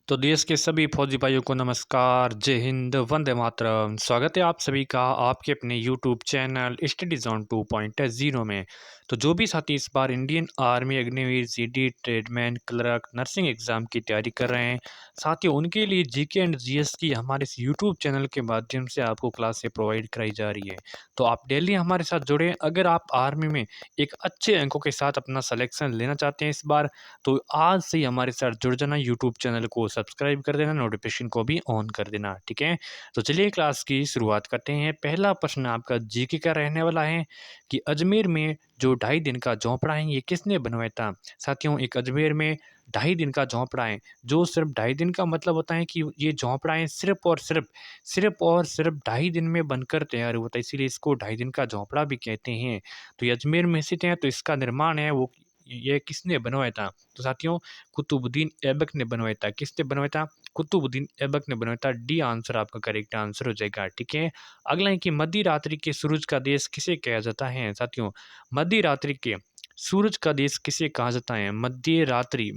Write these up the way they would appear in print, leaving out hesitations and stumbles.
तो देश के सभी फौजी भाइयों को नमस्कार, जय हिंद, वंदे मातरम। स्वागत है आप सभी का आपके अपने यूट्यूब चैनल स्टडी जोन 2.0 में। तो जो भी साथी इस बार Indian army, Agniveer, GD, tradesman, clerk, nursing exam की तैयारी कर रहे हैं, साथियों उनके लिए जीके एंड जीएस की हमारे इस यूट्यूब चैनल के माध्यम से आपको क्लासें प्रोवाइड कराई जा रही है। तो आप डेली हमारे साथ जुड़ें। अगर आप आर्मी में एक अच्छे अंकों के साथ अपना सिलेक्शन लेना चाहते हैं इस बार, तो आज से ही हमारे साथ जुड़ जाना। यूट्यूब चैनल को सब्सक्राइब कर देना, नोटिफिकेशन को भी ऑन कर देना, ठीक है। तो चलिए क्लास की शुरुआत करते हैं। पहला प्रश्न आपका जीके का रहने वाला है कि अजमेर में जो 2.5 दिन का झोंपड़ा है ये किसने बनवाया था। साथियों, एक अजमेर में 2.5 दिन का झोंपड़ा है। जो सिर्फ 2.5 दिन का मतलब होता है कि ये झोंपड़ा है सिर्फ 2.5 दिन में बनकर तैयार हुआ था, इसीलिए इसको 2.5 दिन का झोंपड़ा भी कहते हैं। तो ये अजमेर में स्थित है, तो इसका निर्माण है वो ये किसने बनवाया था। तो साथियों, कुतुबुद्दीन ऐबक ने बनवाया था। किसने बनवाया था? कुतुबुद्दीन ऐबक ने बनवाया था। डी आंसर आपका करेक्ट आंसर हो जाएगा, ठीक है। अगला है कि मध्य रात्रि के सूरज का देश किसे कहा जाता है। साथियों, मध्य रात्रि के सूरज का देश किसे कहा जाता है? मध्य रात्रि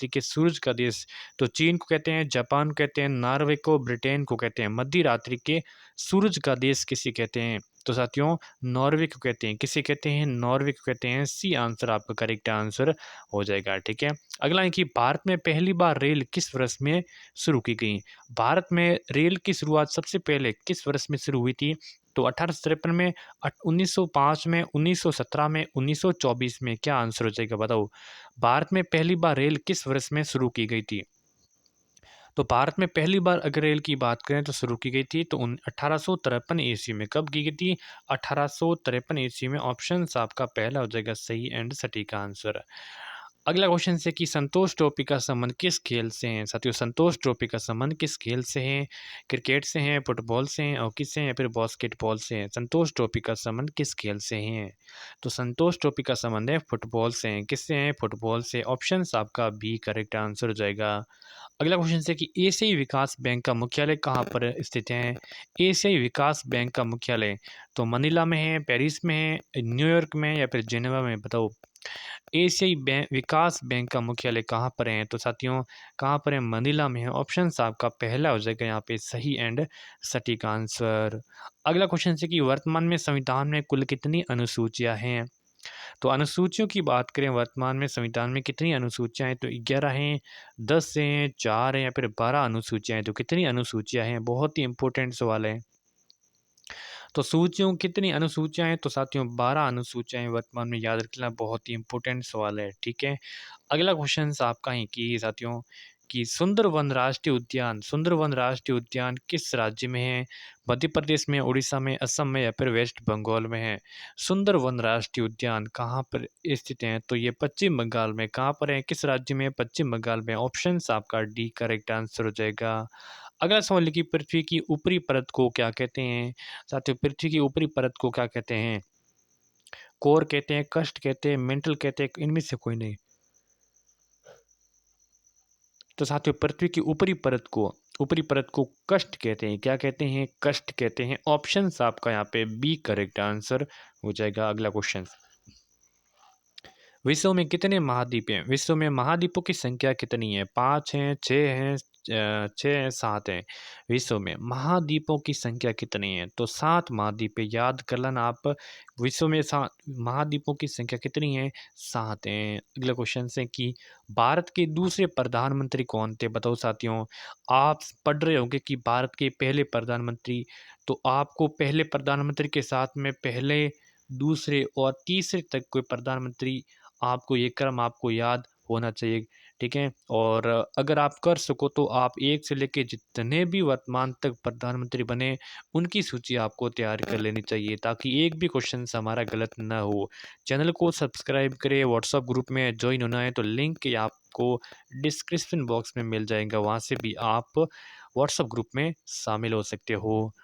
के सूरज का देश तो चीन को कहते हैं, जापान को कहते हैं, नॉर्वे को, ब्रिटेन को कहते हैं। मध्य रात्रि के सूरज का देश किसे कहते हैं? तो साथियों, नॉर्वे को कहते हैं। किसे कहते हैं? नॉर्वे को कहते हैं। सी आंसर आपका करेक्ट आंसर हो जाएगा, ठीक है। अगला है कि भारत में पहली बार रेल किस वर्ष में शुरू की गई। भारत में रेल की शुरुआत सबसे पहले किस वर्ष में शुरू हुई थी? तो 1853 में, 1905 में, 1917 में, 1924 में। क्या आंसर हो जाएगा बताओ। भारत में पहली बार रेल किस वर्ष में शुरू की गई थी? तो भारत में पहली बार अगर रेल की बात करें तो शुरू की गई थी तो 1853 ईस्वी में। कब की गई थी? 1853 ईस्वी में। ऑप्शन आपका पहला हो जाएगा सही एंड सटीक आंसर। अगला क्वेश्चन है कि संतोष ट्रॉफी का संबंध किस खेल से है। साथियों, संतोष ट्रॉफी का संबंध किस खेल से है? क्रिकेट से है, फुटबॉल से है, हॉकी से है या फिर बास्केटबॉल से है। संतोष ट्रॉफी का संबंध किस खेल से है? तो संतोष ट्रॉफी का संबंध है फुटबॉल से है। किससे है? फुटबॉल से। ऑप्शन आपका बी करेक्ट आंसर हो जाएगा। अगला क्वेश्चन है कि एशियाई विकास बैंक का मुख्यालय कहाँ पर स्थित है। एशियाई विकास बैंक का मुख्यालय तो मनीला में है, पेरिस में है, न्यूयॉर्क में या फिर जेनेवा में। बताओ, एशियाई विकास बैंक का मुख्यालय कहाँ पर है। तो साथियों, कहाँ पर है? मनीला में है। ऑप्शन आपका पहला हो जाएगा यहाँ पे सही एंड सटीक आंसर। अगला क्वेश्चन है कि वर्तमान में संविधान में कुल कितनी अनुसूचियां हैं। तो अनुसूचियों की बात करें, वर्तमान में संविधान में कितनी अनुसूचियां हैं? तो 11 हैं, 10 हैं, 4 हैं या फिर 12 अनुसूचियां हैं। तो कितनी अनुसूचियां हैं? बहुत ही इंपॉर्टेंट सवाल है। तो सूचियों कितनी अनुसूचियां हैं? तो साथियों 12 अनुसूचियां हैं वर्तमान में। याद रखना, बहुत ही इंपॉर्टेंट सवाल है, ठीक है। अगला क्वेश्चन आपका है कि साथियों कि सुंदरवन राष्ट्रीय उद्यान किस राज्य में है। मध्य प्रदेश में, उड़ीसा में, असम में या फिर वेस्ट बंगाल में है। सुंदरवन राष्ट्रीय उद्यान कहाँ पर स्थित है? तो ये पश्चिम बंगाल में। कहाँ पर है? किस राज्य में? पश्चिम बंगाल में। ऑप्शन आपका डी करेक्ट आंसर हो जाएगा। अगला सवाल है कि पृथ्वी की ऊपरी परत को क्या कहते हैं। साथियों, पृथ्वी की ऊपरी परत को क्या कहते हैं? कोर कहते हैं, क्रस्ट कहते हैं, मेंटल कहते हैं, इनमें से कोई नहीं। तो साथियों, पृथ्वी की ऊपरी परत को क्रस्ट कहते हैं। क्या कहते हैं? क्रस्ट कहते हैं। ऑप्शन आपका यहाँ पे बी करेक्ट आंसर हो जाएगा। अगला क्वेश्चन, विश्व में कितने महाद्वीप हैं? विश्व में महाद्वीपों की संख्या कितनी है? 5 हैं, 6 हैं, 6 हैं, 7 हैं। विश्व में महाद्वीपों की संख्या कितनी है? तो 7 महाद्वीप है। याद कर लेना आप। विश्व में 7 महाद्वीपों की संख्या कितनी है? 7 हैं। अगला क्वेश्चन है कि भारत के दूसरे प्रधानमंत्री कौन थे? बताओ साथियों, आप पढ़ रहे होंगे कि भारत के पहले प्रधानमंत्री, तो आपको पहले प्रधानमंत्री के साथ में पहले, दूसरे और तीसरे तक कोई प्रधानमंत्री, आपको ये क्रम आपको याद होना चाहिए, ठीक है। और अगर आप कर सको तो आप एक से लेके जितने भी वर्तमान तक प्रधानमंत्री बने उनकी सूची आपको तैयार कर लेनी चाहिए, ताकि एक भी क्वेश्चन हमारा गलत ना हो। चैनल को सब्सक्राइब करें। व्हाट्सएप ग्रुप में ज्वाइन होना है तो लिंक आपको डिस्क्रिप्शन बॉक्स में मिल जाएगा, वहाँ से भी आप व्हाट्सएप ग्रुप में शामिल हो सकते हो।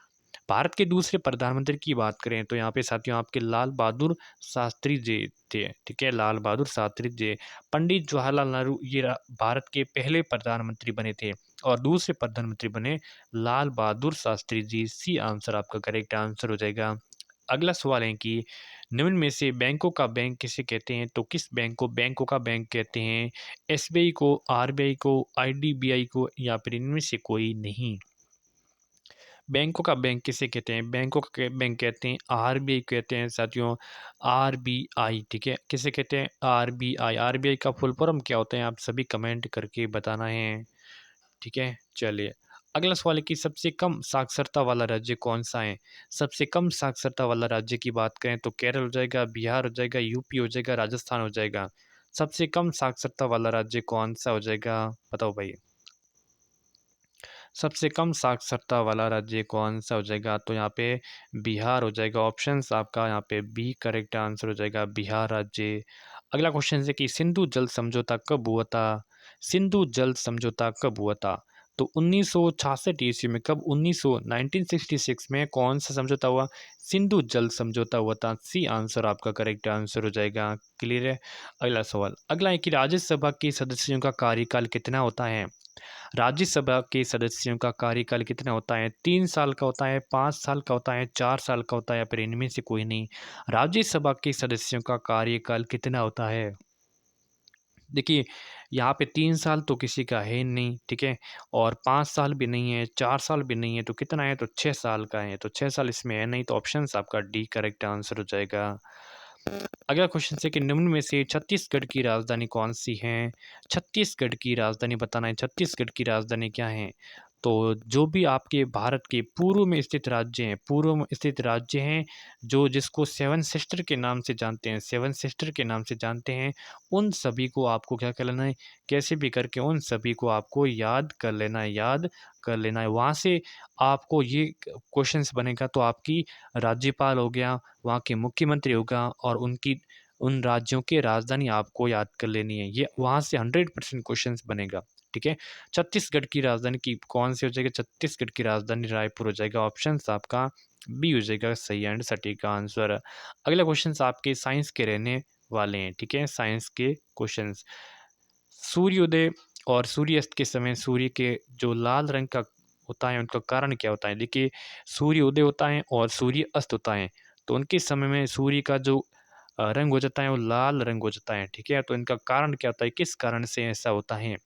भारत के दूसरे प्रधानमंत्री की बात करें तो यहाँ पे साथियों आपके लाल बहादुर शास्त्री जी थे, ठीक है। लाल बहादुर शास्त्री जी। पंडित जवाहरलाल नेहरू ये भारत के पहले प्रधानमंत्री बने थे और दूसरे प्रधानमंत्री बने लाल बहादुर शास्त्री जी। सी आंसर आपका करेक्ट आंसर हो जाएगा। अगला सवाल है कि निम्न में से बैंकों का बैंक किसे कहते हैं? तो किस बैंक को बैंकों का बैंक कहते हैं? एसबीआई को, आरबीआई को, आईडीबीआई को या फिर इनमें से कोई नहीं? बैंकों का बैंक किसे कहते हैं? बैंकों का बैंक कहते हैं आरबीआई कहते हैं साथियों, आरबीआई, ठीक है। किसे कहते हैं? आरबीआई। आरबीआई का फुल फॉर्म क्या होता है? आप सभी कमेंट करके बताना है, ठीक है। चलिए अगला सवाल है कि सबसे कम साक्षरता वाला राज्य कौन सा है? सबसे कम साक्षरता वाला राज्य की बात करें तो केरल हो जाएगा, बिहार हो जाएगा, यूपी हो जाएगा, राजस्थान हो जाएगा। सबसे कम साक्षरता वाला राज्य कौन सा हो जाएगा? बताओ भाई। सबसे कम साक्षरता वाला राज्य कौन सा हो जाएगा? तो यहाँ पे बिहार हो जाएगा। ऑप्शंस आपका यहाँ पे बी करेक्ट आंसर हो जाएगा, बिहार राज्य। अगला क्वेश्चन है कि सिंधु जल समझौता कब हुआ था? सिंधु जल समझौता कब हुआ था? तो 1966 ईस्वी में। कब? 1966 में कौन सा समझौता हुआ? सिंधु जल समझौता हुआ था। सी आंसर आपका करेक्ट आंसर हो जाएगा। क्लियर है। अगला सवाल अगला है कि राज्यसभा के सदस्यों का कार्यकाल कितना होता है? राज्यसभा के सदस्यों का कार्यकाल कितना होता है? 3 साल का होता है, 5 साल का होता है, 4 साल का होता है या फिर इनमें से कोई नहीं? राज्यसभा के सदस्यों का कार्यकाल कितना होता है? देखिए यहाँ पे 3 साल तो किसी का है नहीं, ठीक है। और 5 साल भी नहीं है, 4 साल भी नहीं है, तो कितना है? तो 6 साल का है। तो 6 साल इसमें है नहीं, तो ऑप्शन आपका डी करेक्ट आंसर हो जाएगा। अगला क्वेश्चन है कि निम्न में से छत्तीसगढ़ की राजधानी कौन सी है? छत्तीसगढ़ की राजधानी बताना है। छत्तीसगढ़ की राजधानी क्या है? तो जो भी आपके भारत के पूर्व में स्थित राज्य हैं, पूर्व में स्थित राज्य हैं, जो जिसको सेवन सिस्टर के नाम से जानते हैं, सेवन सिस्टर के नाम से जानते हैं, उन सभी को आपको क्या कर लेना है? कैसे भी करके उन सभी को आपको याद कर लेना है, याद कर लेना है। वहाँ से आपको ये क्वेश्चंस बनेगा तो आपकी राज्यपाल हो गया, वहाँ के मुख्यमंत्री होगा और उनकी उन राज्यों की राजधानी आपको याद कर लेनी है। ये वहाँ से 100% क्वेश्चंस बनेगा, ठीक है। छत्तीसगढ़ की राजधानी की कौन सी हो जाएगी? छत्तीसगढ़ की राजधानी रायपुर हो जाएगा। ऑप्शंस आपका बी हो जाएगा सही एंड सटीक आंसर। अगला क्वेश्चंस आपके साइंस के रहने वाले हैं, ठीक है। साइंस के क्वेश्चंस, सूर्योदय और सूर्यास्त के समय सूर्य के जो लाल रंग का होता है उनका कारण क्या होता है? देखिए सूर्योदय होता है और सूर्य अस्त होता है, तो उनके समय में सूर्य का जो रंग हो जाता है वो लाल रंग हो जाता है, ठीक है। तो इनका कारण क्या होता है? किस कारण से ऐसा होता है?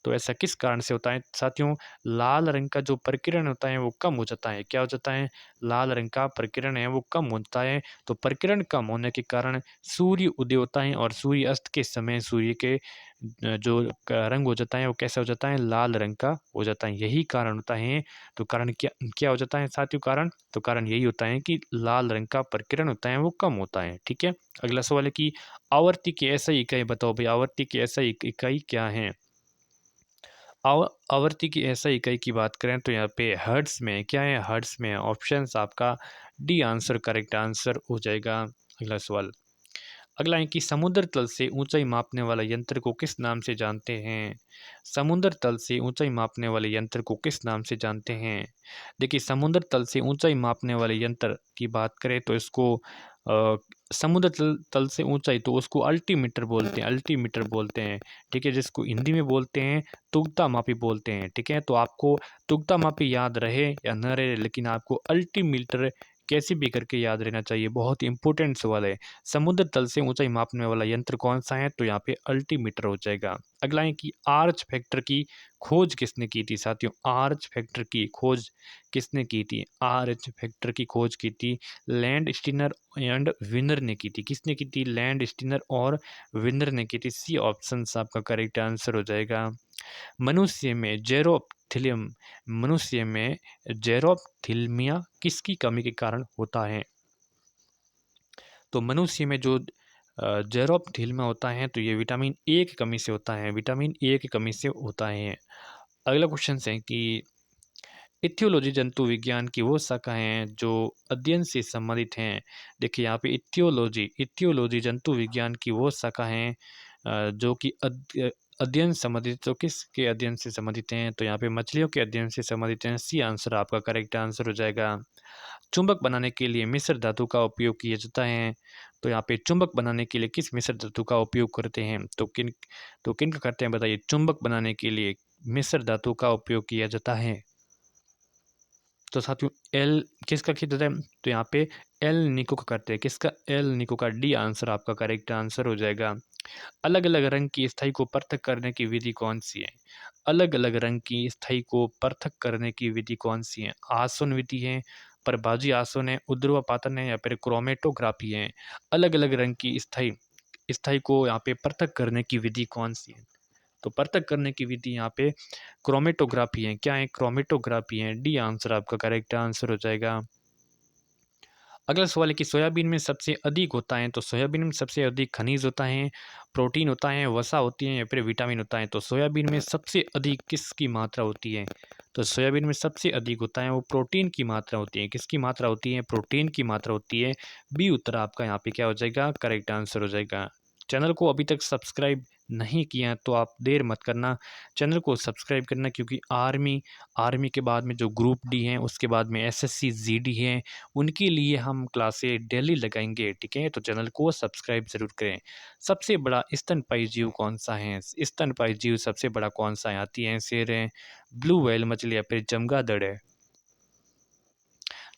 तो ऐसा किस कारण से होता है साथियों? लाल रंग का जो प्रकीर्ण होता है वो कम हो जाता है। क्या हो जाता है? लाल रंग का प्रकीर्ण है वो कम होता है। तो प्रकीर्ण कम होने के कारण सूर्य उदय होता है और सूर्य अस्त के समय सूर्य के जो रंग हो जाता है वो कैसा हो जाता है? लाल रंग का हो जाता है। यही कारण होता है। तो कारण क्या क्या हो जाता है साथियों? कारण तो कारण यही होता है कि लाल रंग का प्रकीर्ण होता है वो कम होता है, ठीक है। अगला सवाल है कि आवर्ती की ऐसा इकाई बताओ भाई, आवर्ती की ऐसा इकाई क्या है? आवर्ती की ऐसा इकाई की बात करें तो यहाँ पे हर्ट्स में क्या है? हर्ट्स में। ऑप्शंस आपका डी आंसर करेक्ट आंसर हो जाएगा। अगला सवाल अगला है कि समुद्र तल से ऊंचाई मापने वाला यंत्र को किस नाम से जानते हैं? समुद्र तल से ऊंचाई मापने वाले यंत्र को किस नाम से जानते हैं? देखिए समुद्र तल से ऊंचाई मापने वाले यंत्र की बात करें तो इसको अ, समुद्र तल से ऊंचाई तो उसको अल्टीमीटर बोलते हैं, अल्टीमीटर बोलते हैं, ठीक है। जिसको हिंदी में बोलते हैं तुगता मापी बोलते हैं, ठीक है। तो आपको तुगता मापी याद रहे या न रहे, लेकिन आपको अल्टीमीटर कैसे भी करके याद रहना चाहिए। बहुत इंपॉर्टेंट सवाल है। समुद्र तल से ऊंचाई मापने वाला यंत्र कौन सा है? तो यहाँ पे अल्टीमीटर हो जाएगा। अगला है कि आर्च फैक्टर की खोज किसने की थी साथियों? आर्च फैक्टर की खोज किसने की थी? आर्च फैक्टर की खोज की थी लैंड स्टीनर एंड विनर ने की थी। किसने की थी? लैंड स्टीनर और विनर ने की थी। सी ऑप्शन आपका करेक्ट आंसर हो जाएगा। मनुष्य में जेरोप्थिलियम मनुष्य में जेरोप्थिल्मिया किसकी कमी के कारण होता है? तो मनुष्य में जो जेरोप्थिल्मिया होता है तो ये विटामिन ए की कमी से होता है, विटामिन ए की कमी से होता है। अगला क्वेश्चन है कि इथियोलॉजी जंतु विज्ञान की वो शाखा हैं जो अध्ययन से संबंधित हैं। देखिए यहाँ पे इथियोलॉजी जंतु विज्ञान की वो शाखा हैं जो कि अध्ययन संबंधित, तो किसके अध्ययन से संबंधित हैं? तो यहाँ पे मछलियों के अध्ययन से संबंधित हैं। सी आंसर आपका करेक्ट आंसर हो जाएगा। चुंबक बनाने के लिए मिश्र धातु का उपयोग किया जाता है। तो यहाँ पे चुंबक बनाने के लिए किस मिश्र धातु का उपयोग करते हैं? तो किन का करते हैं बताइए? चुंबक बनाने के लिए मिश्र धातु का उपयोग किया जाता है। तो साथियों एल किसका खेत होता है, तो यहाँ पे एल निको का करते हैं, किसका, एल निको का, डी आंसर आपका करेक्ट आंसर हो जाएगा। अलग अलग रंग की स्থাयी को पृथक करने की विधि कौन सी है, अलग अलग रंग की स्থাयी को पृथक करने की विधि कौन सी है, आसवन विधि है, परभाजी आसवन है, ऊर्ध्वपातन है, या फिर क्रोमेटोग्राफी है। अलग अलग रंग की स्থাयी स्থাयी को यहाँ पे पृथक करने की विधि कौन सी है, तो पृथक करने की विधि यहाँ पे क्रोमेटोग्राफी है। क्या है, क्रोमेटोग्राफी है, डी आंसर आपका करेक्ट आंसर हो जाएगा। अगला सवाल है कि सोयाबीन में सबसे अधिक होता है, तो सोयाबीन में सबसे अधिक खनिज होता है, प्रोटीन होता है, वसा होती है, या फिर विटामिन होता है। तो सोयाबीन में सबसे अधिक किसकी मात्रा होती है, तो सोयाबीन में सबसे अधिक होता है वो प्रोटीन की मात्रा होती है। किसकी मात्रा होती है, प्रोटीन की मात्रा होती है। बी उत्तर आपका यहाँ पे क्या हो जाएगा, करेक्ट आंसर हो जाएगा। चैनल को अभी तक सब्सक्राइब नहीं किया है तो आप देर मत करना, चैनल को सब्सक्राइब करना, क्योंकि आर्मी के बाद में जो ग्रुप डी हैं, उसके बाद में एसएससी जीडी हैं, उनके लिए हम क्लासें डेली लगाएंगे, ठीक है। तो चैनल को सब्सक्राइब ज़रूर करें। सबसे बड़ा स्तनपायी जीव कौन सा है, स्तनपायी जीव सबसे बड़ा कौन सा है, आती है शेर है, ब्लू व्हेल मछली, या फिर चमगादड़ है।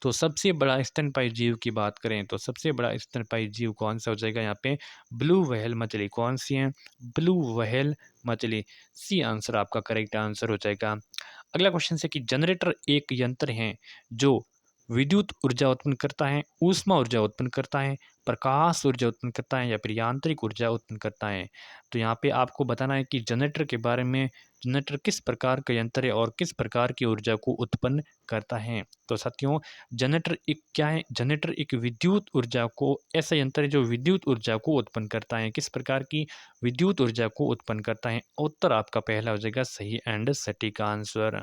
तो सबसे बड़ा स्तनपायी जीव की बात करें तो सबसे बड़ा स्तनपायी जीव कौन सा हो जाएगा, यहाँ पे ब्लू व्हेल मछली। कौन सी है, ब्लू व्हेल मछली, सी आंसर आपका करेक्ट आंसर हो जाएगा। अगला क्वेश्चन है कि जनरेटर एक यंत्र है जो विद्युत ऊर्जा उत्पन्न करता है, ऊष्मा ऊर्जा उत्पन्न करता है, प्रकाश ऊर्जा उत्पन्न करता है, या फिर यांत्रिक ऊर्जा उत्पन्न करता है। तो यहाँ पे आपको बताना है कि जनरेटर के बारे में, जनरेटर किस प्रकार का यंत्र है और किस प्रकार की ऊर्जा को उत्पन्न करता है। तो साथियों जनरेटर एक क्या है, जनरेटर एक विद्युत ऊर्जा को, ऐसा यंत्र है जो विद्युत ऊर्जा को उत्पन्न करता है। किस प्रकार की विद्युत ऊर्जा को उत्पन्न करता है, उत्तर आपका पहला हो जाएगा सही एंड सटीक आंसर।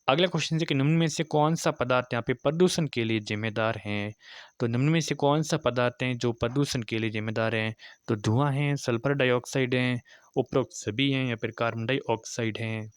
अगला क्वेश्चन है कि निम्न में से कौन सा पदार्थ यहाँ पे प्रदूषण के लिए जिम्मेदार हैं, तो निम्न में से कौन सा पदार्थ हैं जो प्रदूषण के लिए जिम्मेदार हैं, तो धुआं है, सल्फर डाइऑक्साइड है, उपरोक्त सभी हैं, या फिर कार्बन डाइऑक्साइड हैं।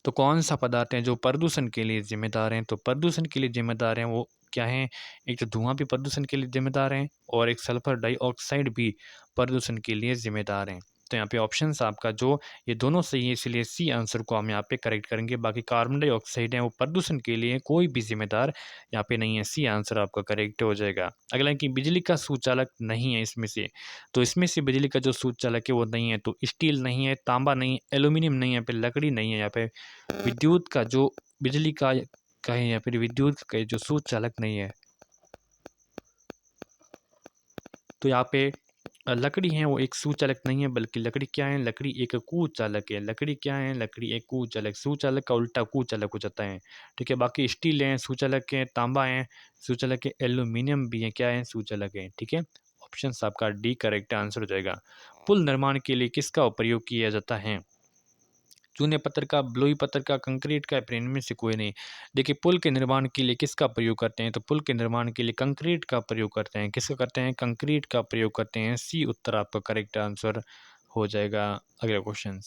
तो कौन सा पदार्थ है जो प्रदूषण के लिए जिम्मेदार हैं, तो प्रदूषण के लिए जिम्मेदार हैं वो क्या है, एक तो धुआं भी प्रदूषण के लिए जिम्मेदार हैं, और एक सल्फर डाइऑक्साइड भी प्रदूषण के लिए जिम्मेदार हैं। तो यहाँ पे ऑप्शंस आपका जो ये दोनों सही है, इसलिए सी आंसर को हम यहाँ पे करेक्ट करेंगे। बाकी कार्बन डाइऑक्साइड है वो प्रदूषण के लिए कोई भी जिम्मेदार यहाँ पे नहीं है, सी आंसर आपका करेक्ट हो जाएगा। अगला है कि बिजली का सुचालक नहीं है इसमें से, तो इसमें से बिजली का जो सुचालक है वो नहीं है, तो स्टील नहीं है, तांबा नहीं है, एल्यूमिनियम नहीं है, फिर लकड़ी नहीं है, यहाँ पे विद्युत का जो बिजली का कहें, या फिर विद्युत का जो सुचालक नहीं है। तो यहाँ पे लकड़ी है वो एक सुचालक नहीं है, बल्कि लकड़ी क्या है, लकड़ी एक कुचालक है। लकड़ी क्या है, लकड़ी एक कुचालक, सुचालक का उल्टा कुचालक हो जाता है, ठीक है। बाकी स्टील है सुचालक है, तांबा है सुचालक है, एल्यूमिनियम भी है क्या है, सुचालक है, ठीक है। ऑप्शन आपका डी करेक्ट आंसर हो जाएगा। पुल निर्माण के लिए किसका प्रयोग किया जाता है, चूने पत्थर का, बलुई पत्थर का, कंक्रीट का, फिर इनमें से कोई नहीं। देखिए पुल के निर्माण के लिए किसका प्रयोग करते हैं, तो पुल के निर्माण के लिए कंक्रीट का प्रयोग करते हैं। किसका करते हैं, कंक्रीट का प्रयोग करते हैं, सी उत्तर आपका करेक्ट आंसर हो जाएगा। अगला क्वेश्चन,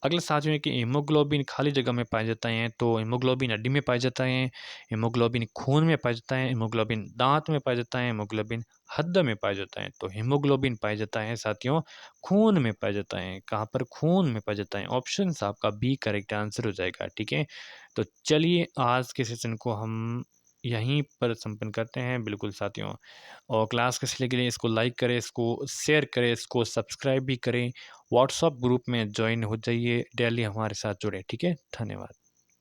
अगला साथियों है कि हीमोग्लोबिन खाली जगह में पाए जाते हैं, तो हीमोग्लोबिन हड्डी में पाए जाता है, हीमोग्लोबिन खून में पाया जाता है, हीमोग्लोबिन दांत में पाया जाता है, हीमोग्लोबिन हृदय में पाया जाता है। तो हीमोग्लोबिन पाया जाता है साथियों खून में पाया जाता है। कहाँ पर, खून में पाया जाता है। ऑप्शन आपका बी करेक्ट आंसर हो जाएगा, ठीक है। तो चलिए आज के सेशन को हम यहीं पर संपन्न करते हैं, बिल्कुल साथियों। और क्लास के सिलसिले के लिए इसको लाइक करें, इसको शेयर करें, इसको सब्सक्राइब भी करें, व्हाट्सअप ग्रुप में ज्वाइन हो जाइए, डेली हमारे साथ जुड़े, ठीक है। धन्यवाद।